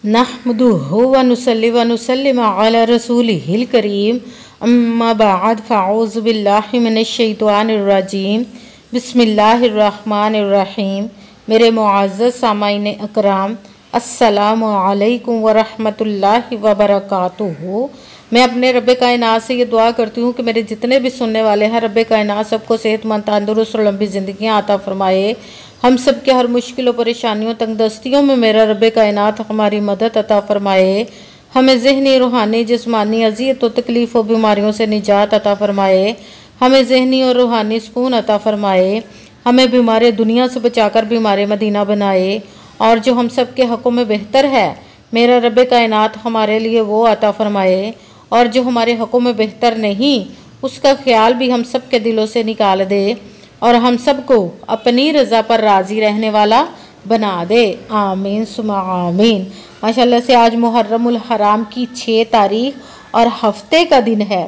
नहमदुहु व नुसल्ली व नुसल्लिम अला रसूलिहिल करीम अम्मा बाद फ़अऊज़ु बिल्लाहि मिनश शैतानिर रजीम बिस्मिल्लाहिर रहमानिर रहीम। मेरे मुअज़्ज़ज़ सामाईन अकराम, अस्सलामु अलैकुम व रहमतुल्लाहि व बरकातुहू। मैं अपने रब्बे कायनात से ये दुआ करती हूँ कि मेरे जितने भी सुनने वाले हैं, रब्बे कायनात सबको सेहतमंद, तंदुरुस्त और लंबी ज़िंदगियाँ अता फरमाए। हम सब के हर मुश्किल और परेशानियों, तंगदस्तियों में मेरा रब्बे कायनात हमारी मदद अता फरमाए। हमें ज़हनी, रूहानी, जिस्मानी अज़ियत और तकलीफ़ और बीमारियों से निजात अता फरमाए। हमें ज़हनी और रूहानी सुकून अता फरमाए। हमें बीमारी दुनिया से बचाकर बीमारी मदीना बनाए। और जो हम सब के हक़ों में बेहतर है, मेरा रब्बे कायनात हमारे लिए वो अता फरमाए। और जो हमारे हक़ों में बेहतर नहीं, उसका ख्याल भी हम सब के दिलों से निकाल दे और हम सबको अपनी रज़ा पर राज़ी रहने वाला बना दे। आमीन सुमा आमीन। माशाल्लाह से आज मुहर्रमुल हराम की 6 तारीख और हफ्ते का दिन है।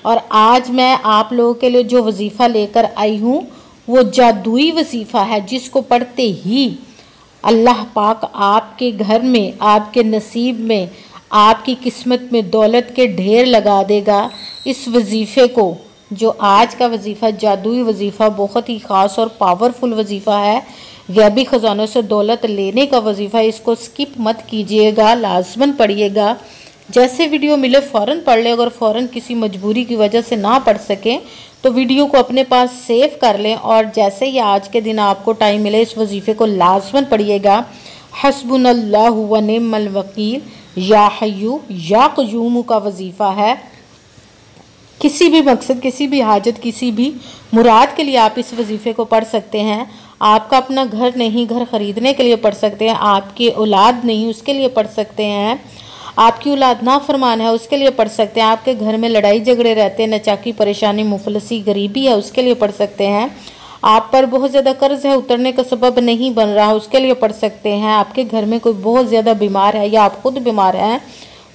और आज मैं आप लोगों के लिए जो वजीफ़ा लेकर आई हूँ वो जादुई वजीफ़ा है, जिसको पढ़ते ही अल्लाह पाक आपके घर में, आपके नसीब में, आपकी किस्मत में दौलत के ढेर लगा देगा। इस वजीफ़े को, जो आज का वजीफ़ा जादुई वजीफ़ा बहुत ही ख़ास और पावरफुल वजीफ़ा है, गैबी ख़जानों से दौलत लेने का वजीफ़ा, इसको स्किप मत कीजिएगा, लाजमन पढ़िएगा। जैसे वीडियो मिले फ़ौरन पढ़ लें। अगर फ़ौरन किसी मजबूरी की वजह से ना पढ़ सकें तो वीडियो को अपने पास सेव कर लें और जैसे ही आज के दिन आपको टाइम मिले इस वजीफ़े को लाजमन पढ़िएगा। हस्बुनल्लाहु व निअमल वकील, या हय्यू या क़य्यूम का वजीफ़ा है। किसी भी मकसद, किसी भी हाजत, किसी भी मुराद के लिए आप इस वजीफ़े को पढ़ सकते हैं। आपका अपना घर नहीं, घर ख़रीदने के लिए पढ़ सकते हैं। आपकी औलाद नहीं, उसके लिए पढ़ सकते हैं। आपकी औलाद नाफरमान है, उसके लिए पढ़ सकते हैं। आपके घर में लड़ाई झगड़े रहते हैं, नचाकी, परेशानी, मुफलसी, गरीबी है, उसके लिए पढ़ सकते हैं। आप पर बहुत ज़्यादा कर्ज है, उतरने का सबब नहीं बन रहा, उसके लिए पढ़ सकते हैं। आपके घर में कोई बहुत ज़्यादा बीमार है या आप खुद बीमार हैं,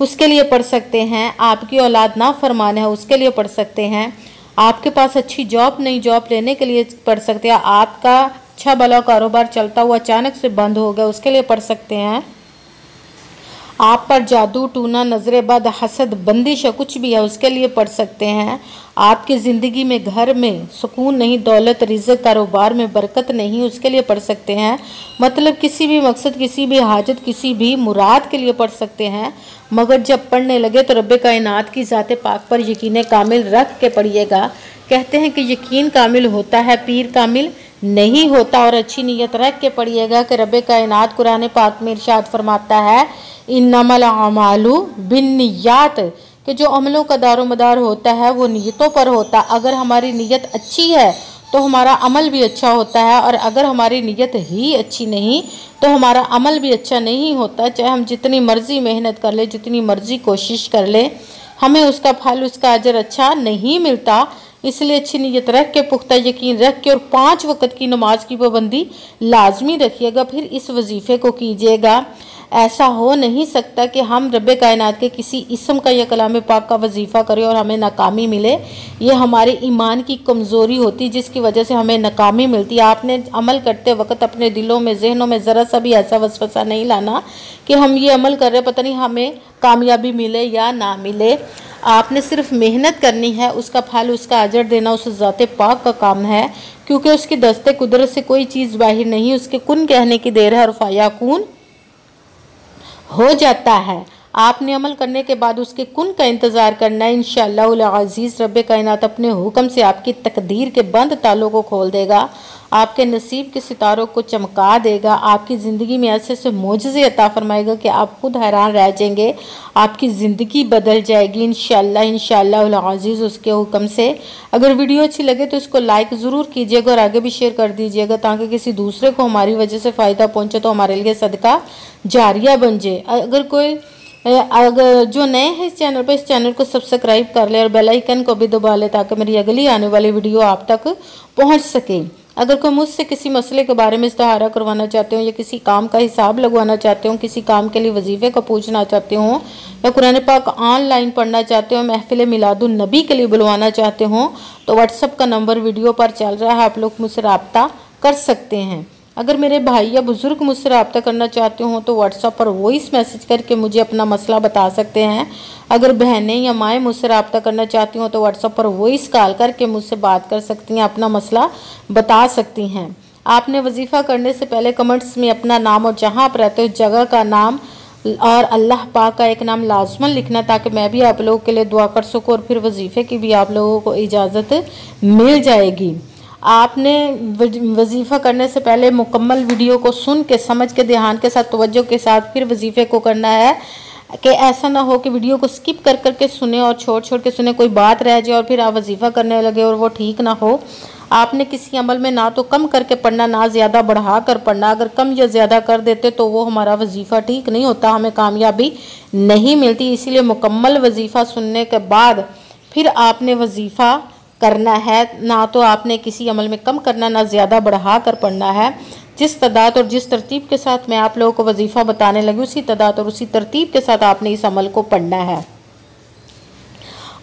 उसके लिए पढ़ सकते हैं। आपकी औलाद नाफरमान है, उसके लिए पढ़ सकते हैं। आपके पास अच्छी जॉब नहीं, जॉब लेने के लिए पढ़ सकते हैं। आपका अच्छा भला कारोबार चलता हुआ अचानक से बंद हो गया, उसके लिए पढ़ सकते हैं। आप पर जादू, टूना, नजरे बद, हसद, बंदिश है, कुछ भी है, उसके लिए पढ़ सकते हैं। आपकी ज़िंदगी में, घर में सुकून नहीं, दौलत, रिज़्क़, कारोबार में बरकत नहीं, उसके लिए पढ़ सकते हैं। मतलब किसी भी मकसद, किसी भी हाजत, किसी भी मुराद के लिए पढ़ सकते हैं। मगर जब पढ़ने लगे तो रब्बे कायनात की ज़ाते पाक पर यकीन कामिल रख के पढ़िएगा। कहते हैं कि यकीन कामिल होता है, पीर कामिल नहीं होता। और अच्छी नीयत रख के पढ़िएगा कि रब्बे कायनात कुरान पाक में इरशाद फरमाता है, इन्नमल अमालु बिन्नियात, कि जो अमलों का दारोमदार होता है वो नीयतों पर होता है। अगर हमारी नीयत अच्छी है तो हमारा अमल भी अच्छा होता है, और अगर हमारी नीयत ही अच्छी नहीं तो हमारा अमल भी अच्छा नहीं होता। चाहे हम जितनी मर्ज़ी मेहनत कर ले, जितनी मर्ज़ी कोशिश कर ले, हमें उसका फल, उसका अजर अच्छा नहीं मिलता। इसलिए अच्छी नीयत रख के, पुख्ता यकीन रख के और 5 वक़्त की नमाज की पाबंदी लाजमी रखिएगा। फिर इस वजीफ़े को कीजिएगा। ऐसा हो नहीं सकता कि हम रब्बे कायनात के किसी इस्म का या कलाम पाक का वजीफ़ा करें और हमें नाकामी मिले। ये हमारे ईमान की कमज़ोरी होती, जिसकी वजह से हमें नाकामी मिलती है। आपने अमल करते वक्त अपने दिलों में, जहनों में ज़रा सा भी ऐसा वसवसा नहीं लाना कि हम ये अमल कर रहे हैं, पता नहीं हमें कामयाबी मिले या ना मिले। आपने सिर्फ मेहनत करनी है, उसका फल, उसका अजर देना उस ज़ाते पाक का काम है, क्योंकि उसकी दस्ते कुदरत से कोई चीज़ बाहिर नहीं, उसके कुन कहने की देर है और फायाकून हो जाता है। आपने अमल करने के बाद उसके कुन का इंतज़ार करना है। इंशाअल्लाह अज़ीज़ रब्बे कायनात अपने हुक्म से आपकी तकदीर के बंद तालों को खोल देगा, आपके नसीब के सितारों को चमका देगा, आपकी ज़िंदगी में ऐसे ऐसे मोजज़े अता फरमाएगा कि आप खुद हैरान रह जाएंगे। आपकी ज़िंदगी बदल जाएगी इंशाअल्लाह अज़ीज़ उसके हुक्म से। अगर वीडियो अच्छी लगे तो इसको लाइक ज़रूर कीजिएगा और आगे भी शेयर कर दीजिएगा, ताकि किसी दूसरे को हमारी वजह से फ़ायदा पहुँचे तो हमारे लिए सदका जारिया बन जाए। अगर जो नए हैं इस चैनल पर, इस चैनल को सब्सक्राइब कर ले और बेल आइकन को भी दबा ले, ताकि मेरी अगली आने वाली वीडियो आप तक पहुंच सके। अगर कोई मुझसे किसी मसले के बारे में इस्तिहारा करवाना चाहते हो, या किसी काम का हिसाब लगवाना चाहते हो, किसी काम के लिए वजीफ़े को पूछना चाहते हो, या कुरान पाक ऑनलाइन पढ़ना चाहते हो, महफिल मिलादुन नबी के लिए बुलवाना चाहते हो, तो व्हाट्सअप का नंबर वीडियो पर चल रहा है, आप लोग मुझसे रब्ता कर सकते हैं। अगर मेरे भाई या बुज़ुर्ग मुझसे रब्ता करना चाहते हों तो व्हाट्सएप पर वॉइस मैसेज करके मुझे अपना मसला बता सकते हैं। अगर बहनें या माएँ मुझसे रब्ता करना चाहती हों तो व्हाट्सएप पर वॉइस कॉल करके मुझसे बात कर सकती हैं, अपना मसला बता सकती हैं। आपने वजीफ़ा करने से पहले कमेंट्स में अपना नाम और जहाँ आप रहते हो जगह का नाम और अल्लाह पाक का एक नाम लाजमन लिखना, ताकि मैं भी आप लोगों के लिए दुआ कर सकूँ और फिर वजीफ़े की भी आप लोगों को इजाज़त मिल जाएगी। आपने वजीफ़ा करने से पहले मुकम्मल वीडियो को सुन के समझ के ध्यान के साथ तवज्जो के साथ फिर वजीफ़े को करना है, कि ऐसा ना हो कि वीडियो को स्किप कर करके सुने और छोड़ के सुने, कोई बात रह जाए और फिर आप वजीफ़ा करने लगे और वो ठीक ना हो। आपने किसी अमल में ना तो कम करके पढ़ना ना ज़्यादा बढ़ा कर पढ़ना। अगर कम या ज़्यादा कर देते तो वो हमारा वजीफ़ा ठीक नहीं होता, हमें कामयाबी नहीं मिलती। इसीलिए मुकम्मल वजीफ़ा सुनने के बाद फिर आपने वजीफ़ा करना है। ना तो आपने किसी अमल में कम करना ना ज़्यादा बढ़ा कर पढ़ना है। जिस तादाद और जिस तरतीब के साथ मैं आप लोगों को वजीफ़ा बताने लगी उसी तादाद और उसी तरतीब के साथ आपने इस अमल को पढ़ना है।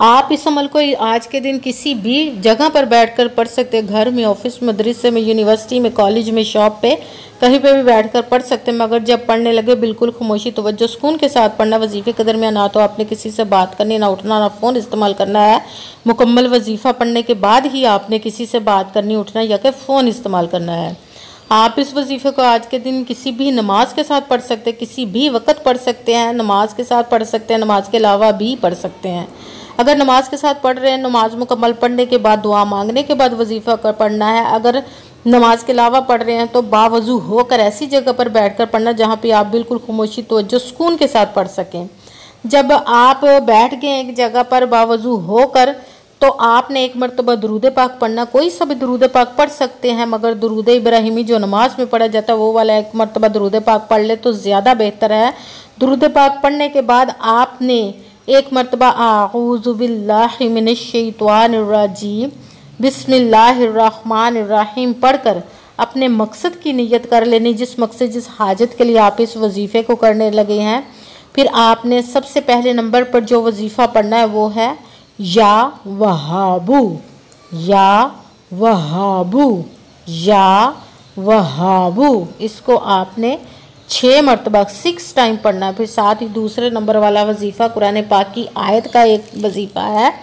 आप इस अमल को आज के दिन किसी भी जगह पर बैठकर पढ़ सकते हैं, घर में, ऑफिस, मदरसे में, यूनिवर्सिटी में, कॉलेज में, शॉप पे, कहीं पे भी बैठकर पढ़ सकते हैं। मगर जब पढ़ने लगे बिल्कुल खामोशी तवज्जो सुकून के साथ पढ़ना। वजीफ़े के दरमियान ना तो आपने किसी से बात करनी, ना उठना, ना फ़ोन इस्तेमाल करना है। मुकम्मल वजीफ़ा पढ़ने के बाद ही आपने किसी से बात करनी, उठना या कि फ़ोन इस्तेमाल करना है। आप इस वजीफ़े को आज के दिन किसी भी नमाज के साथ पढ़ सकते हैं, किसी भी वक्त पढ़ सकते हैं, नमाज के साथ पढ़ सकते हैं, नमाज के अलावा भी पढ़ सकते हैं। अगर नमाज के साथ पढ़ रहे हैं, नमाज मुकम्मल पढ़ने के बाद दुआ मांगने के बाद वजीफ़ा कर पढ़ना है। अगर नमाज के अलावा पढ़ रहे हैं तो बावजू होकर ऐसी जगह पर बैठकर पढ़ना जहाँ पे आप बिल्कुल खामोशी तवज्जो सुकून के साथ पढ़ सकें। जब आप बैठ गए एक जगह पर बावजू होकर तो आपने एक मरतबा दुरूद पाक पढ़ना। कोई सा भी दुरूद पाक पढ़ सकते हैं, मगर दुरूद इब्राहिमी जो नमाज में पढ़ा जाता है वो वाला एक मरतबा दुरूद पाक पढ़ ले तो ज़्यादा बेहतर है। दुरूद पाक पढ़ने के बाद आपने एक मरतबा आऊज़ु बिल्लाहि मिनश शैतानिर रजीम बिस्मिल्लाहिर्रहमानिर्रहीम पढ़कर अपने मकसद की नियत कर लेनी, जिस मकसद जिस हाजत के लिए आप इस वजीफ़े को करने लगे हैं। फिर आपने सबसे पहले नंबर पर जो वजीफ़ा पढ़ना है वो है या वहाबू, या वहाबू, या वहाबू। इसको आपने 6 मरतबा 6 टाइम पढ़ना है। फिर साथ ही दूसरे नंबर वाला वजीफ़ा कुरान पाक की आयत का एक वजीफ़ा है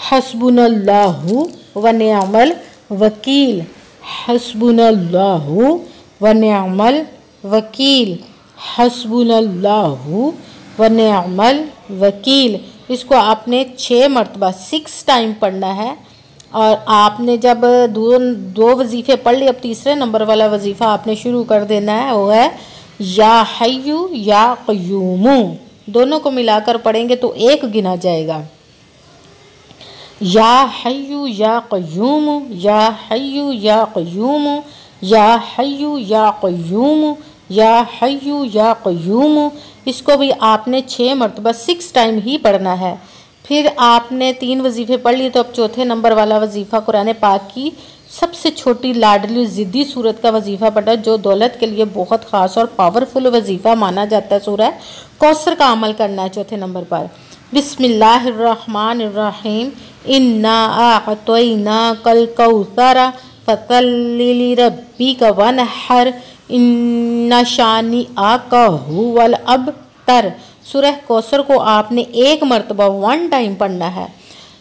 हस्बुनल्लाहु व निअमल वकील, हस्बुनल्लाहु व निअमल वकील, हस्बुनल्लाहु व निअमल वकील। इसको आपने 6 मरतबा 6 टाइम पढ़ना है। और आपने जब दो वजीफ़े पढ़ लिए, अब तीसरे नंबर वाला वजीफ़ा आपने शुरू कर देना है, वो है या हय्यू या क़य्यूमू। दोनों को मिलाकर पढ़ेंगे तो एक गिना जाएगा। या हय्यू या क़य्यूमू, या हय्यू या क़य्यूमू, या हय्यू या क़य्यूमू, या हय्यू या क़य्यूमू। इसको भी आपने 6 मरतबा 6 टाइम ही पढ़ना है। फिर आपने 3 वजीफ़े पढ़ लिए तो अब चौथे नंबर वाला वजीफ़ा कुरान पाक की सबसे छोटी लाडली ज़िद्दी सूरत का वजीफ़ा पढ़ा, जो दौलत के लिए बहुत ख़ास और पावरफुल वजीफ़ा माना जाता है। सूरह कौसर का अमल करना है चौथे नंबर पर। बिस्मिल्लाहिर्रहमानिर्रहीम इन्ना आअतैना कल कौसर फसल्लि लिरब्बिका वनहर इन्ना शानिअका हुवल अबतर। सूरह कौसर को आपने एक मरतबा 1 टाइम पढ़ना है।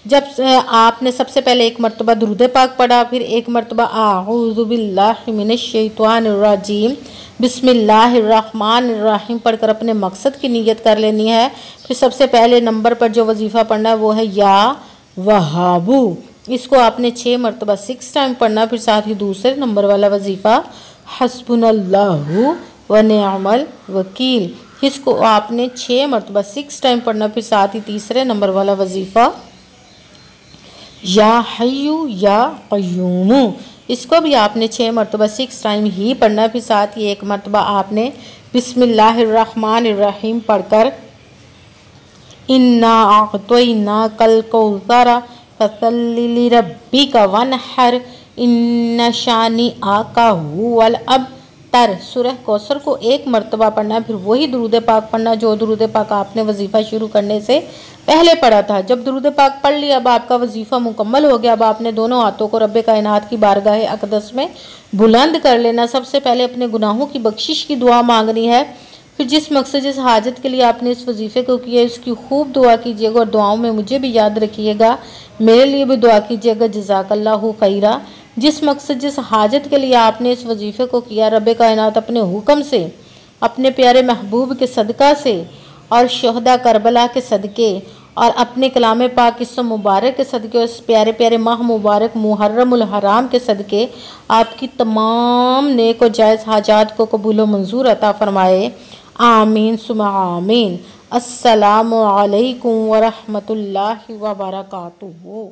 जब आपने सबसे पहले एक मरतबा दुरूद पाक पढ़ा, फिर एक मरतबा आऊज़ु बिल्लाहि मिनश शैतानिर रजीम बिस्मिल्लाहिर्रहमानिर्रहीम पढ़कर अपने मकसद की नियत कर लेनी है। फिर सबसे पहले नंबर पर जो वजीफ़ा पढ़ना है वो है या वहाबू। इसको आपने 6 मरतबा 6 टाइम पढ़ना। फिर साथ ही दूसरे नंबर वाला वजीफ़ा हस्बुनल्लाहु व निअमल वकील। इसको आपने 6 मरतबा 6 टाइम पढ़ना। फिर साथ ही तीसरे नंबर वाला वजीफ़ा या हय्यू या क़य्यूमू। इसको भी आपने 6 मरतबा 6 टाइम ही पढ़ना। फिर साथ ही एक मरतबा आपने बिस्मिल्लाहिर्रहमानिर्रहीम पढ़कर इन्ना अअतैना कल कौसर फसल्लि लिरब्बिका वनहर इन्ना शानिअका हुवल अबतर तर सूरह कौसर को 1 मरतबा पढ़ना, फिर वही दुरूद पाक पढ़ना जो दुरूद पाक आपने वजीफ़ा शुरू करने से पहले पढ़ा था। जब दुरूद पाक पढ़ लिया, अब आपका वजीफ़ा मुकम्मल हो गया, अब आपने दोनों हाथों को रब्बे कायनात की बारगाह अक़दस में बुलंद कर लेना। सबसे पहले अपने गुनाहों की बख्शिश की दुआ मांगनी है, फिर जिस मकसद जिस हाजत के लिए आपने इस वजीफ़े को किया उसकी खूब दुआ कीजिएगा और दुआओं में मुझे भी याद रखिएगा, मेरे लिए भी दुआ कीजिएगा। जज़ाकल्लाहु खैरा। जिस मकसद जिस हाजत के लिए आपने इस वजीफ़े को किया, रब्बे कायनात अपने हुक्म से, अपने प्यारे महबूब के सदका से और शहदा करबला के सदके और अपने कलाम पाक इस्म मुबारक के सदके और इस प्यारे प्यारे माह मुबारक मुहर्रमुल हराम के सदके आपकी तमाम नेक और जायज़ हाजात को कबूल व मंजूर अता फ़रमाए। आमीन सुमा आमीन। अस्सलामु अलैकुम व रहमतुल्लाहि व बरकातुहू।